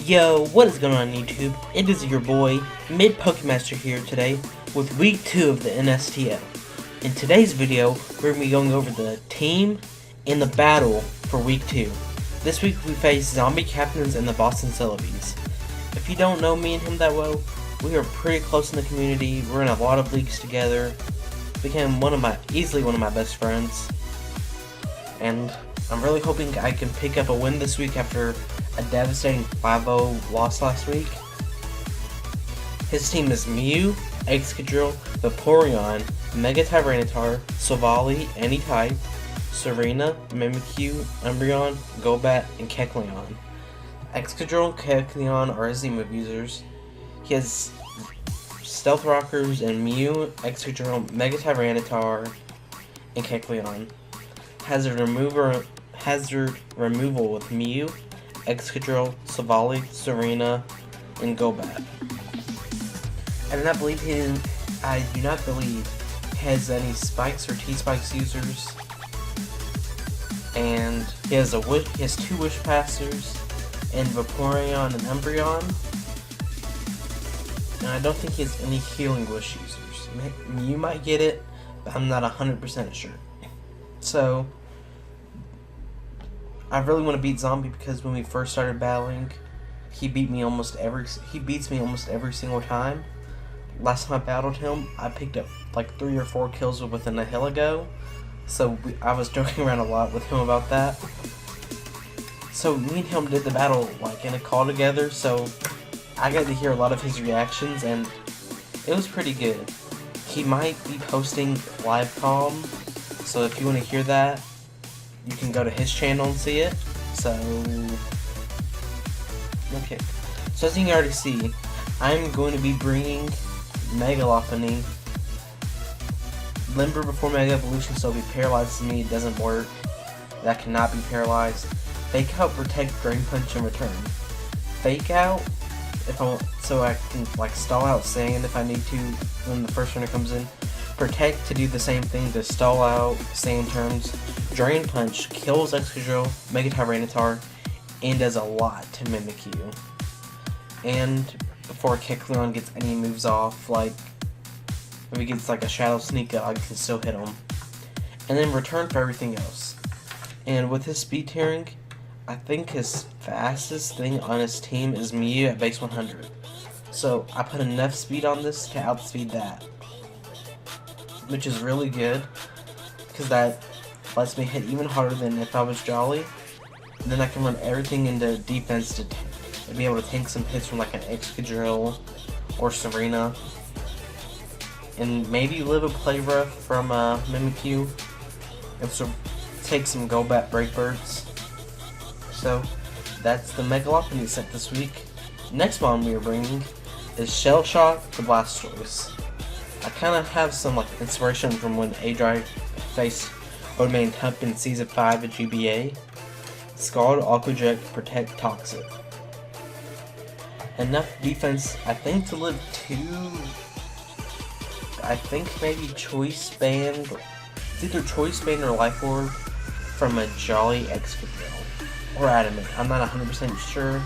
Yo, what is going on YouTube? It is your boy, MidPOKEMASTER here today with week 2 of the NSTL. In today's video, we're going to be going over the team and the battle for week 2. This week we face ZombieCaptains and the Boston Celebis. If you don't know me and him that well, we are pretty close in the community. We're in a lot of leagues together. Became easily one of my best friends. And I'm really hoping I can pick up a win this week after a devastating 5-0 loss last week. His team is Mew, Excadrill, Vaporeon, Mega Tyranitar, Silvally, Any-Type, Serena, Mimikyu, Umbreon, Golbat, and Kecleon. Excadrill and Kecleon are his Z-move users. He has Stealth Rockers and Mew, Excadrill, Mega Tyranitar, and Kecleon. Hazard removal with Mew, Excadrill, Silvally, Serena, and Golbat. I do not believe he has any spikes or T-spikes users. And he has 2 Wish Passers and Vaporeon and Umbreon. And I don't think he has any Healing Wish users. Mew might get it, but I'm not 100% sure. So I really want to beat Zombie because when we first started battling, he beats me almost every single time. Last time I battled him, I picked up like 3 or 4 kills within a hill ago. So I was joking around a lot with him about that. So me and him did the battle like in a call together, so I got to hear a lot of his reactions and it was pretty good. He might be posting live comm, so if you want to hear that, you can go to his channel and see it. So, okay. So as you can already see, I'm going to be bringing Megalophony. Limber before Mega Evolution, so if he paralyzes me, it doesn't work. That cannot be paralyzed. Fake Out, Protect, Drain Punch, and Return. Fake Out, so I can like stall out Sand if I need to when the first runner comes in. Protect to do the same thing to stall out Sand turns. Drain Punch kills Excadrill, Mega Tyranitar, and does a lot to Mimikyu. And before Kecleon gets any moves off, like if he gets like a Shadow Sneak Up, I can still hit him. And then Return for everything else. And with his speed tiering, I think his fastest thing on his team is Mew at base 100. So I put enough speed on this to outspeed that, which is really good because that lets me hit even harder than if I was Jolly. And then I can run everything into defense to be able to tank some hits from like an Excadrill or Serena. And maybe live a Play Rough from Mimikyu. And so take some Golbat Break Birds. So that's the Megalophony set this week. Next one we are bringing is Shell Shock the Blastoise. I kind of have some like inspiration from when A-Drive faced Oldman Hump in Season 5 at GBA. Scald, Aqua Jet, Protect, Toxic. Enough defense, I think, to live 2. I think maybe Choice Band. It's either Choice Band or Life Orb from a Jolly Excadrill. Or Adamant. I'm not 100% sure.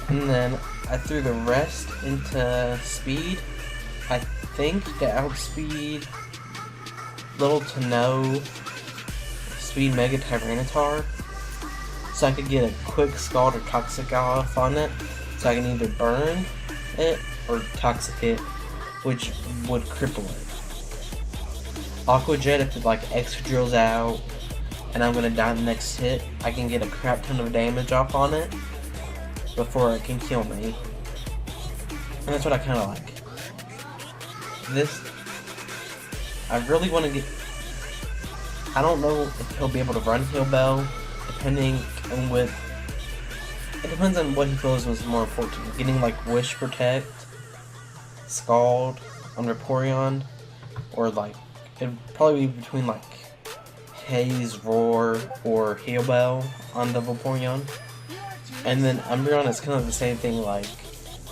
And then I threw the rest into Speed. I think to outspeed little to no speed Mega Tyranitar, so I could get a quick Scald or Toxic off on it, so I can either burn it or Toxic it, which would cripple it. Aqua Jet, if it like Excadrill's out and I'm gonna die in the next hit, I can get a crap ton of damage off on it before it can kill me, and that's what I kind of like. This, I really want to get, I don't know if he'll be able to run Heal Bell, depending on it depends on what he feels was more important. Getting like Wish Protect, Scald on Vaporeon, or like, it'd probably be between like Haze, Roar, or Heal Bell on the Vaporeon. And then Umbreon is kind of the same thing, like,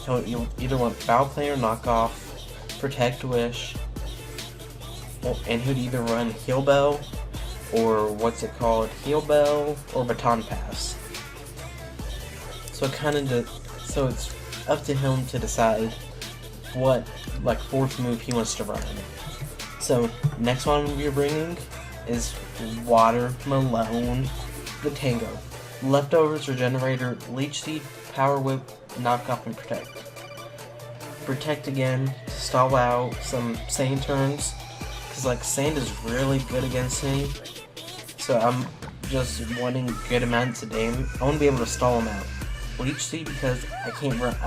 you'll either want Foul Play or Knockoff, Protect Wish, and he'd either run Heal Bell or Heal Bell or Baton Pass. So it's up to him to decide what like fourth move he wants to run. So next one we're bringing is Watermelon the Tango. Leftovers, Regenerator, Leech Seed, Power Whip, Knock Off, and Protect. Protect again to stall out some sand turns, because like sand is really good against me. So I'm just wanting good amounts of damage. I want to be able to stall them out. Leech Seed because I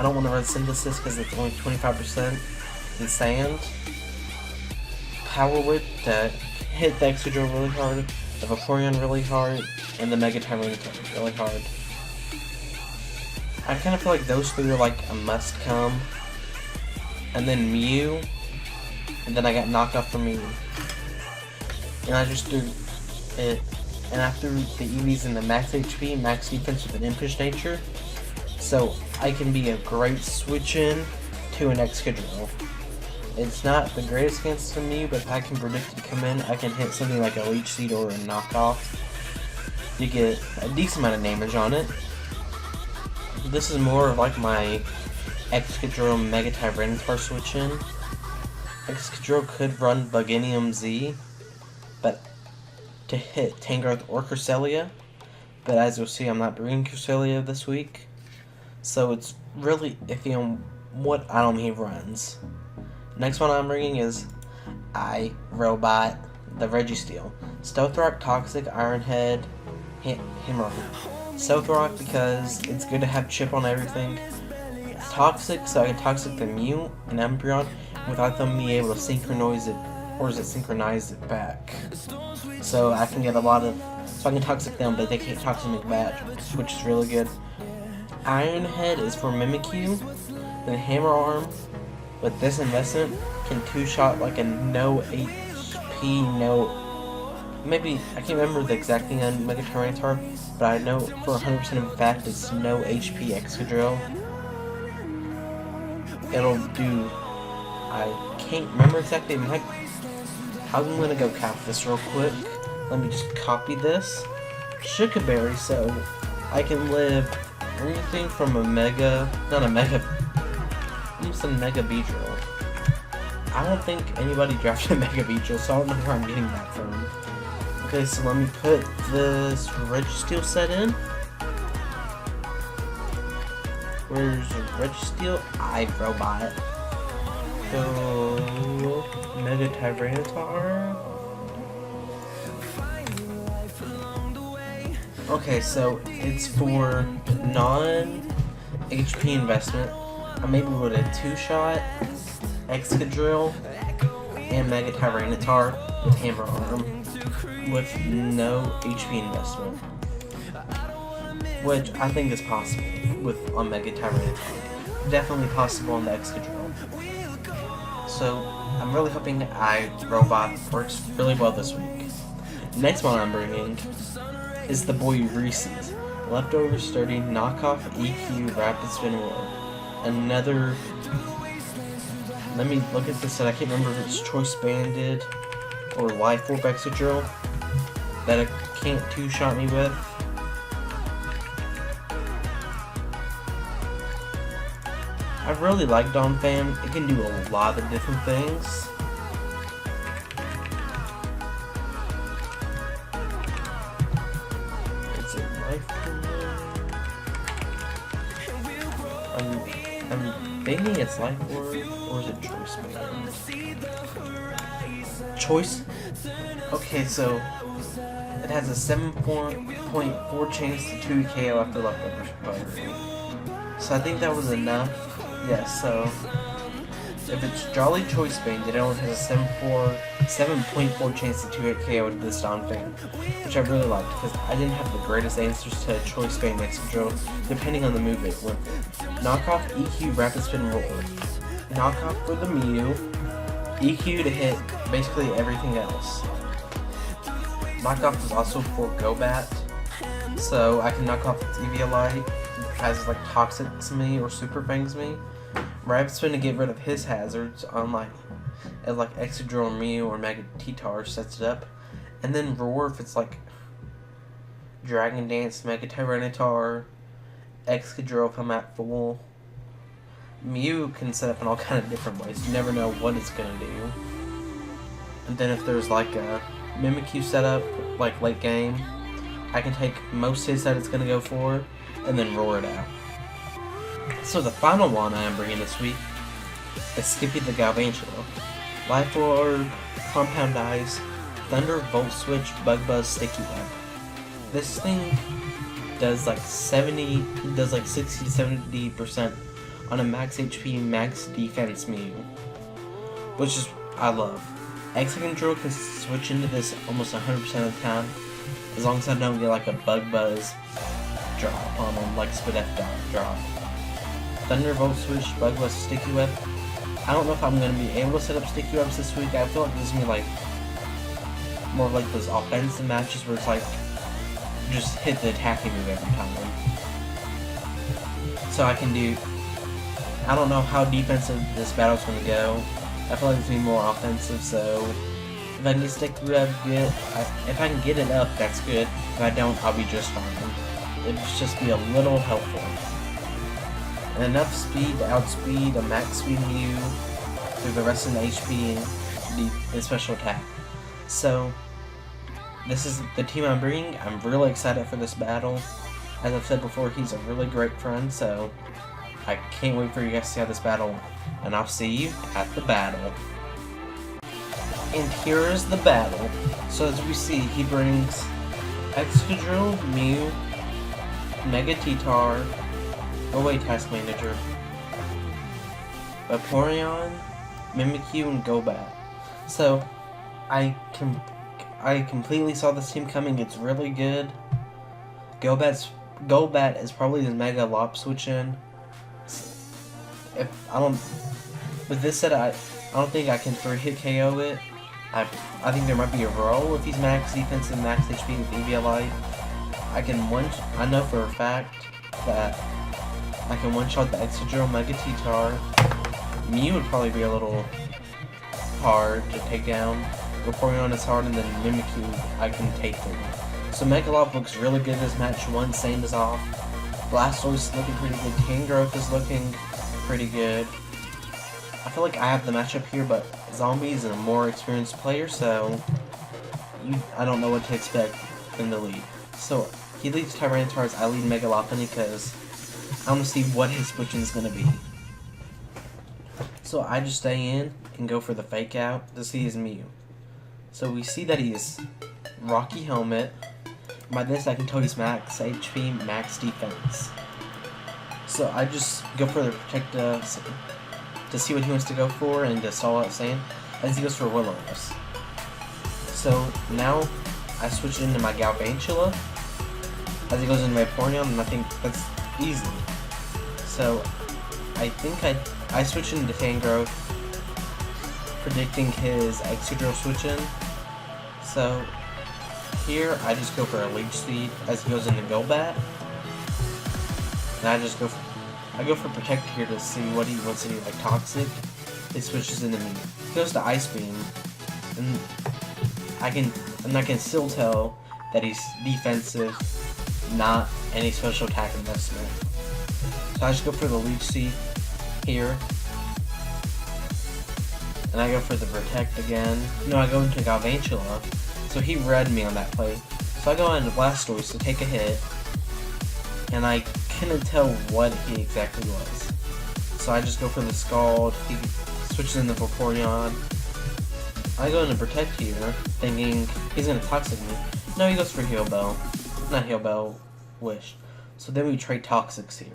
don't want to run Synthesis because it's only 25% in sand. Power Whip to hit the Excadrill really hard, the Vaporeon really hard, and the Mega Tyranitar really hard. I kind of feel like those three are like a must come. And then Mew, and then I got knocked off from Mew. And I just threw it. And after the EVs in the max HP, max defense with an Impish Nature, so I can be a great switch in to an Excadrill. It's not the greatest against the Mew, but if I can predict it to come in, I can hit something like a Leech Seed or a Knockoff to get a decent amount of damage on it. This is more of like my Excadrill Mega Tyranitar switch in. Excadrill could run Buginium Z, but to hit Tangrowth or Cresselia, but as you'll see, I'm not bringing Cresselia this week, so it's really iffy on what item he runs. Next one I'm bringing is iRobot, the Registeel. Stealth Rock, Toxic, Iron Head, Hammer. Stealth Rock because it's good to have chip on everything. Toxic, so I can Toxic the Mew and Umbreon without them being able to synchronize it back. So I can get so I can Toxic them, but they can't Toxic me back, which is really good. Iron Head is for Mimikyu, and Hammer Arm, with this investment, can two-shot like a no HP, maybe, I can't remember the exact thing on Mega Tyranitar, but I know for 100% of fact it's no HP Excadrill. It'll do, I can't remember exactly, I'm gonna go copy this real quick. Let me just copy this. Sugar Berry, so I can live anything from I'm just a Mega Beedrill. I don't think anybody drafted a Mega Beedrill, so I don't know where I'm getting that from. Okay, so let me put this Registeel set in. Where's Registeel? iRobot. So Mega Tyranitar. Okay, so it's for non-HP investment. I'm able with a two-shot Excadrill and Mega Tyranitar with Hammer Arm with no HP investment, which I think is possible on Mega Tyranitar. Definitely possible on the Excadrill. So I'm really hoping iRobot works really well this week. Next one I'm bringing is the boy Reese's. Leftover, Sturdy, Knockoff, EQ, Rapid Spin Roar. Another, let me look at this, and I can't remember if it's Choice Banded or Life Orb Excadrill that I can't two-shot me with. I really like Donphan. It can do a lot of different things. Is it Life Orb? I'm thinking it's Life Orb, or is it Choice Band? Choice? Okay, so it has a 7.4 chance to 2 KO after Leftovers Butter. So I think that was enough. Yes, so if it's Jolly Choice Band, it only has a 7.4 chance to 2-hit KO with this Donphan, which I really liked because I didn't have the greatest answers to Choice Band Excadrill depending on the move it went with. Knockoff, EQ, Rapid Spin, Roar. Knockoff for the Mew, EQ to hit basically everything else. Knockoff is also for Gobat, so I can knock off its Eviolite as like Toxics me or Super Fangs me. Rapid Spin to get rid of his hazards on like Excadrill or Mew or Mega T-Tar sets it up. And then Roar if it's like Dragon Dance, Mega Tyranitar, Excadrill if I'm at full. Mew can set up in all kind of different ways. You never know what it's gonna do. And then if there's like a Mimikyu setup, like late game, I can take most hits that it's gonna go for, and then roar it out. So the final one I am bringing this week is Skippy the Galvantula. Life Orb, Compound Eyes, Thunder, Volt Switch, Bug Buzz, Sticky Web. This thing does like 60-70% on a max HP, max defense Mew, which is I love. Excadrill can switch into this almost 100% of the time, as long as I don't get like a Bug Buzz drop on them, like Spit F drop. Thunderbolt Switch, Bug Buzz, Sticky Web. I don't know if I'm going to be able to set up Sticky Webs this week. I feel like this is going to be like more like those offensive matches where it's like just hit the attacking move every time. So I can do, I don't know how defensive this battle's going to go. I feel like it's going to be more offensive, so if I can get Sticky Web, good. If I can get it up, that's good. If I don't, I'll be just fine. It'll just be a little helpful. And enough speed to outspeed a max speed Mew through the rest of the HP and special attack. So, this is the team I'm bringing. I'm really excited for this battle. As I've said before, he's a really great friend, so I can't wait for you guys to see how this battle went. And I'll see you at the battle. And here is the battle. So as we see, he brings Excadrill, Mew, Mega T-Tar, Task Manager, Vaporeon, Mimikyu, and Golbat. So, I completely saw this team coming. It's really good. Golbat is probably the Mega Lop switch in. With this set, I don't think I can 3-hit KO it. I think there might be a roll if he's max defense and max HP with EV Light. I know for a fact that I can one-shot the Excadrill, Mega T-Tar. Mew would probably be a little hard to take down. Vaporeon is hard, and then Mimikyu I can take them. So Megalop looks really good this match. One Sand is off. Blastoise is looking pretty good. Tangrowth is looking pretty good. I feel like I have the matchup here, but Zombie is a more experienced player, so I don't know what to expect in the lead. So he leads Tyranitar's, I lead Megalopony because I want to see what his switching is going to be. So I just stay in and go for the fake out to see his Mew. So we see that he's Rocky Helmet. By this I can tell he's max HP, max defense. So I just go for the Protect to see what he wants to go for and to stall out Sand as he goes for Will-O-Wisp. So now I switch into my Galvantula as he goes into my Vaporeon, and I think that's easy. So I think I switch into Tangrowth, predicting his Excadrill switch in. So here I just go for a Leech Seed as he goes into Golbat, and I go for Protect here to see what he wants to do, like Toxic. It switches into me. He goes to Ice Beam, and I can still tell that he's defensive, not any special attack investment. So I just go for the Leech Seed here, and I go for the Protect again. No, I go into Galvantula, so he read me on that play. So I go into Blastoise to take a hit, and I couldn't tell what he exactly was. So I just go for the Scald. He switches into Vaporeon. I go into Protect here, thinking he's gonna Toxic me. No, he goes for Heal Bell. Not Heal Bell, Wish. So then we trade Toxics here.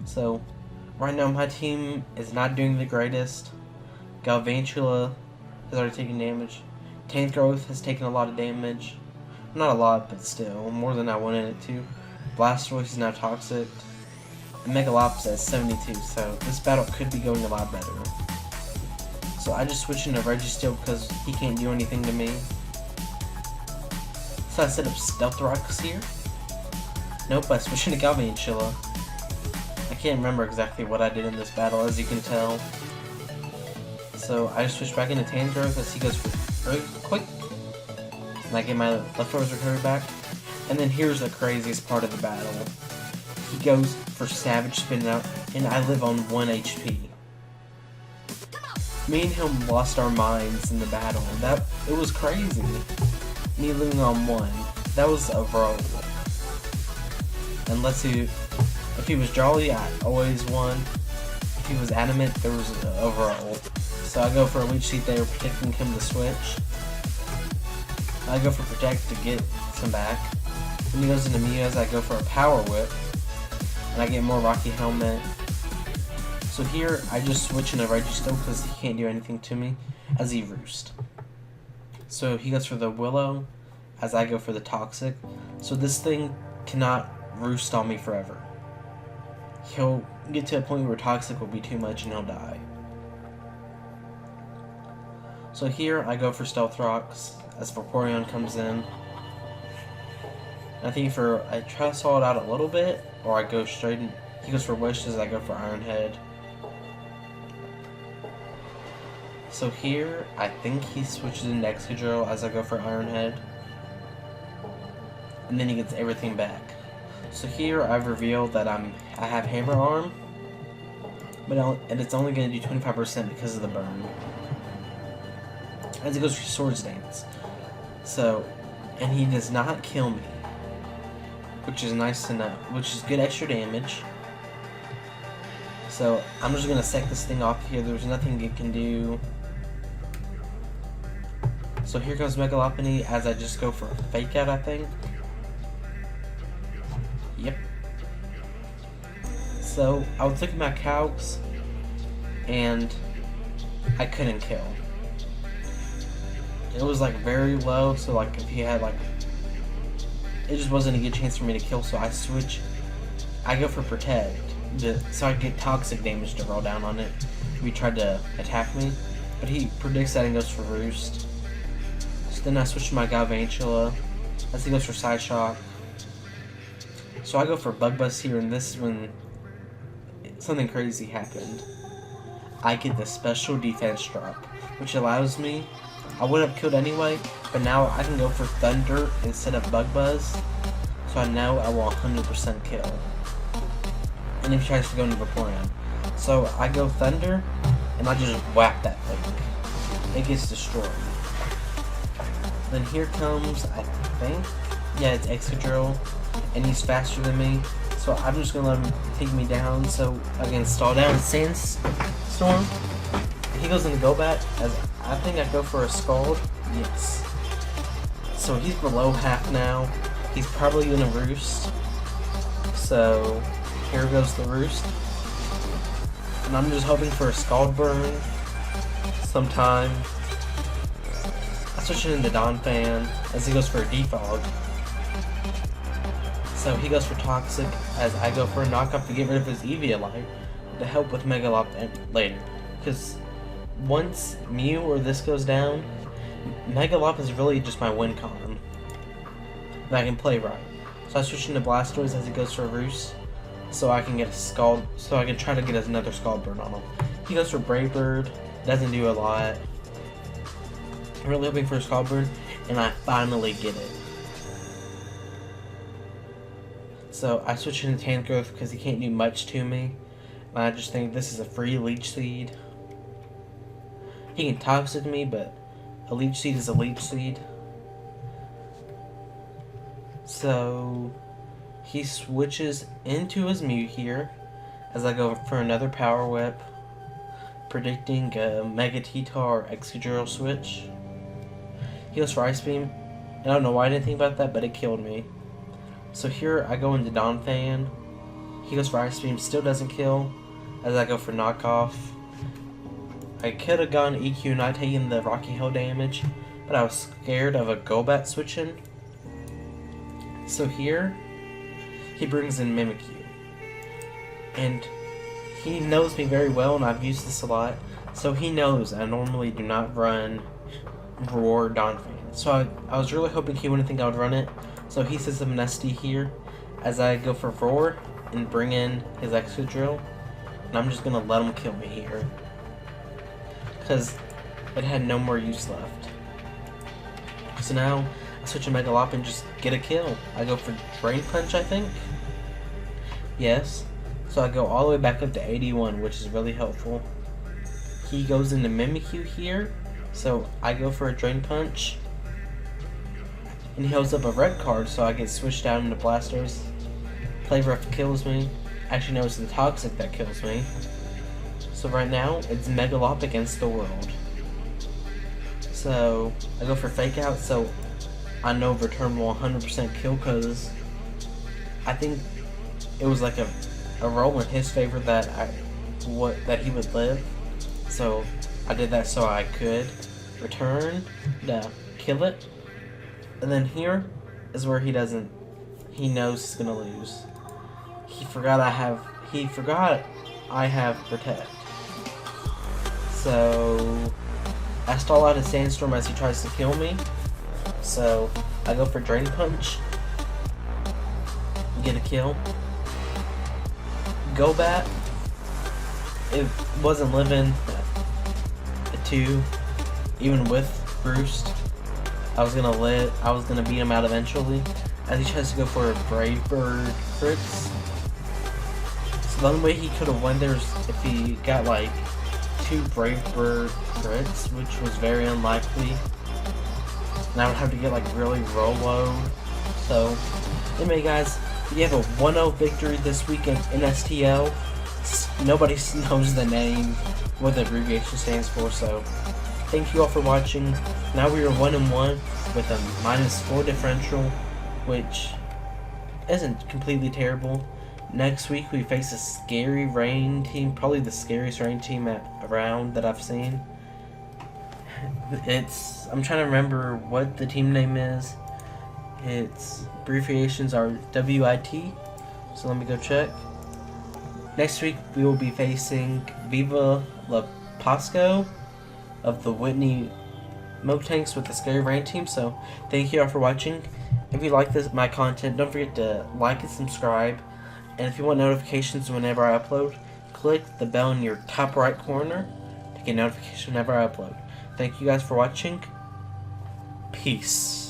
So right now my team is not doing the greatest. Galvantula has already taken damage. Tangrowth has taken a lot of damage. Not a lot, but still, more than I wanted it to. Blastoise is now Toxic. And Megalops at 72, so this battle could be going a lot better. So I just switch into Registeel because he can't do anything to me. So I set up Stealth Rocks here. Nope, I switch into Galvantula. I can't remember exactly what I did in this battle, as you can tell. So I just switch back into Tangrowth as he goes for Earthquake. And I get my leftovers recovery back. And then here's the craziest part of the battle. he goes for Savage Spin Out, and I live on 1 HP. Me and him lost our minds in the battle. It was crazy. Me living on 1. That was a roll. And let's see, if he was Jolly, I always won. If he was Adamant, there was a roll. So I go for a Leech Seed there, protecting him to switch. I go for Protect to get some back. When he goes into Mews, I go for a Power Whip. And I get more Rocky Helmet. So here, I just switch into Registeel because he can't do anything to me as he Roost. So he goes for the Willow as I go for the Toxic. So this thing cannot Roost on me forever. He'll get to a point where Toxic will be too much and he'll die. So here, I go for Stealth Rocks as Vaporeon comes in. I think I try to stall it out a little bit, or I go straight in. He goes for Wish as I go for Iron Head. So here, I think he switches into Excadrill as I go for Iron Head. And then he gets everything back. So here, I've revealed that I have Hammer Arm, and it's only going to do 25% because of the burn. As he goes for Swords Dance. So, and he does not kill me, which is nice to know, which is good extra damage. So I'm just gonna set this thing off here. There's nothing it can do. So here comes Mega Lopunny as I just go for a Fake Out, I think. Yep. So I was looking at my calcs and I couldn't kill. It was like very low, so like if he had like, it just wasn't a good chance for me to kill, so I switch. I go for Protect, so I get Toxic damage to roll down on it if he tried to attack me, but he predicts that and goes for Roost. So then I switch to my Galvantula as he goes for Side Shock. So I go for Bug Buzz here, and this is when something crazy happened. I get the special defense drop, which allows me, I would have killed anyway, but now I can go for Thunder instead of Bug Buzz, so I know I will 100% kill. And if he tries to go into Vaporeon. So I go Thunder, and I just whack that thing. It gets destroyed. Then here comes, I think, yeah, it's Excadrill, and he's faster than me, so I'm just gonna let him take me down, so I can stall down Sandstorm. He goes into Golbat, as I think I go for a Scald. Yes. So he's below half now. He's probably gonna Roost. So here goes the Roost. And I'm just hoping for a Scald Burn sometime. I switch it into Donphan as he goes for a Defog. So he goes for Toxic as I go for a Knockoff to get rid of his Eviolite to help with Megalop later. Because once Mew or this goes down, Megalop is really just my win con that I can play right. So I switch into Blastoise as he goes for a Roost, so I can get a Scald, so I can try to get another Scald Burn on him. He goes for Brave Bird, doesn't do a lot. I'm really hoping for a Scald Burn, and I finally get it. So I switch into Tangrowth because he can't do much to me, and I just think this is a free Leech Seed. He can Toxic me, but a Leech Seed is a Leech Seed. So he switches into his Mew here as I go for another Power Whip, predicting a Mega T-Tar or Excadrill switch. He goes for Ice Beam. I don't know why I didn't think about that, but it killed me. So here I go into Donphan. He goes for Ice Beam, still doesn't kill as I go for Knockoff. I could have gone EQ not taking the Rocky Hill damage, but I was scared of a Golbat switching. So here, he brings in Mimikyu. And he knows me very well, and I've used this a lot. So he knows I normally do not run Roar Donphan. So I was really hoping he wouldn't think I would run it. So he sets up an SD here as I go for Roar and bring in his Excadrill. And I'm just going to let him kill me here, because it had no more use left. So now I switch to Megalop and just get a kill. I go for Drain Punch, I think. Yes. So I go all the way back up to 81, which is really helpful. He goes into Mimikyu here, so I go for a Drain Punch. And he holds up a red card, so I get switched out into Blasters. Play Rough kills me. Actually, no, it's the Toxic that kills me. So right now, it's Megalop against the world. So I go for Fake Out, so I know Return will 100% kill, because I think it was like a roll in his favor that he would live. So I did that so I could return to kill it. And then here is where he knows he's gonna lose. He forgot I have Protect. So I stall out a Sandstorm as he tries to kill me. So I go for Drain Punch. Get a kill. Golbat. It wasn't living at 2, even with Roost. I was gonna beat him out eventually, as he tries to go for a Brave Bird crits. So the only way he could have won there is if he got like 2 Brave Bird crits, which was very unlikely. And I would have to get like really roll low. So anyway, guys, we have a 1-0 victory this week in NSTL. Nobody knows the name, what the abbreviation stands for, so thank you all for watching. Now we are 1-1 with a -4 differential, which isn't completely terrible. Next week we face a scary rain team, probably the scariest rain team around that I've seen. I'm trying to remember what the team name is. Its abbreviations are WIT, so let me go check. Next week we will be facing Viva La Pasco of the Whitney Motanks with the Scary Rain team. So thank you all for watching. If you like my content, don't forget to like and subscribe. And if you want notifications whenever I upload, click the bell in your top right corner to get notification whenever I upload. Thank you guys for watching. Peace.